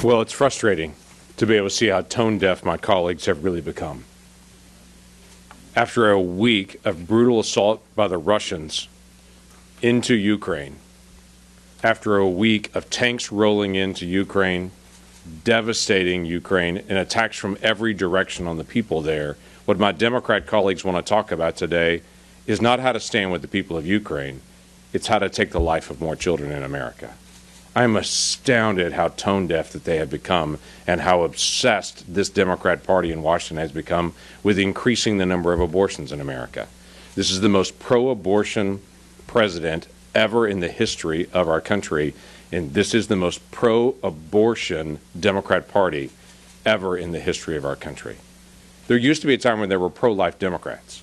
Well, it's frustrating to be able to see how tone deaf my colleagues have really become. After a week of brutal assault by the Russians into Ukraine, after a week of tanks rolling into Ukraine, devastating Ukraine, and attacks from every direction on the people there, what my Democrat colleagues want to talk about today is not how to stand with the people of Ukraine, it's how to take the life of more children in America. I'm astounded how tone deaf that they have become and how obsessed this Democrat Party in Washington has become with increasing the number of abortions in America. This is the most pro-abortion president ever in the history of our country, and this is the most pro-abortion Democrat Party ever in the history of our country. There used to be a time when there were pro-life Democrats,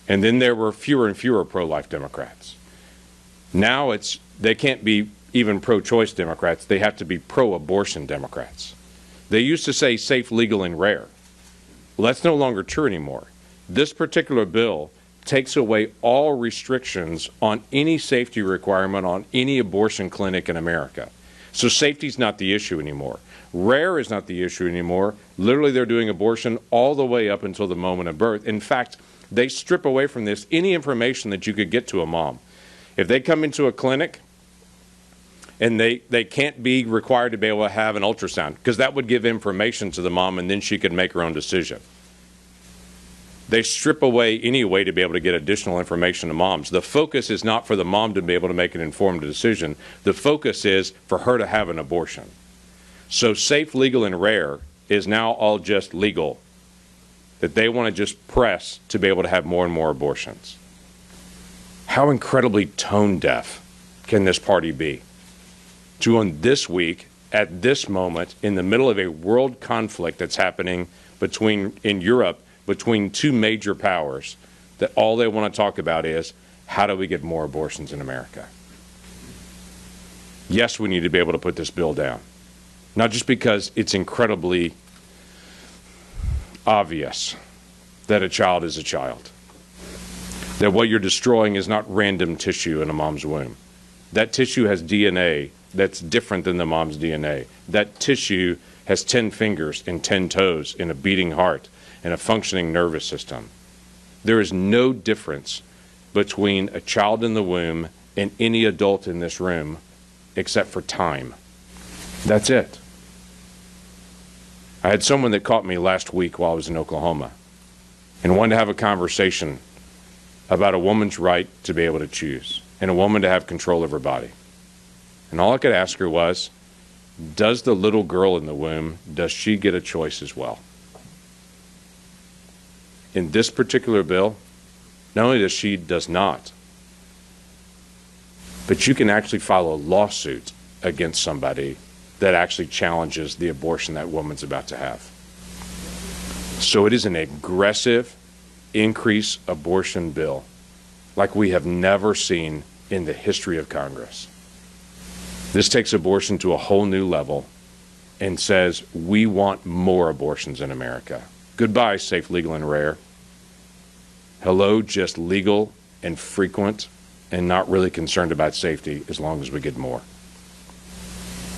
and then there were fewer and fewer pro-life Democrats. Now they can't be even pro-choice Democrats, they have to be pro-abortion Democrats. They used to say safe, legal, and rare. Well, that's no longer true anymore. This particular bill takes away all restrictions on any safety requirement on any abortion clinic in America. So safety's not the issue anymore. Rare is not the issue anymore. Literally, they're doing abortion all the way up until the moment of birth. In fact, they strip away from this any information that you could get to a mom. If they come into a clinic and they can't be required to be able to have an ultrasound, because that would give information to the mom and then she could make her own decision. They strip away any way to be able to get additional information to moms. The focus is not for the mom to be able to make an informed decision. The focus is for her to have an abortion. So safe, legal, and rare is now all just legal, that they want to just press to be able to have more and more abortions. How incredibly tone deaf can this party be? To on this week, at this moment, in the middle of a world conflict that's happening in Europe between two major powers, that all they want to talk about is how do we get more abortions in America? Yes, we need to be able to put this bill down. Not just because it's incredibly obvious that a child is a child, that what you're destroying is not random tissue in a mom's womb. That tissue has DNA that's different than the mom's DNA. That tissue has 10 fingers and 10 toes and a beating heart and a functioning nervous system. There is no difference between a child in the womb and any adult in this room except for time. That's it. I had someone that caught me last week while I was in Oklahoma and wanted to have a conversation about a woman's right to be able to choose and a woman to have control of her body. And all I could ask her was, does the little girl in the womb, does she get a choice as well? In this particular bill, not only does not, but you can actually file a lawsuit against somebody that actually challenges the abortion that woman's about to have. So it is an aggressive increase abortion bill like we have never seen in the history of Congress. This takes abortion to a whole new level and says we want more abortions in America. Goodbye, safe, legal, and rare. Hello, just legal and frequent and not really concerned about safety as long as we get more.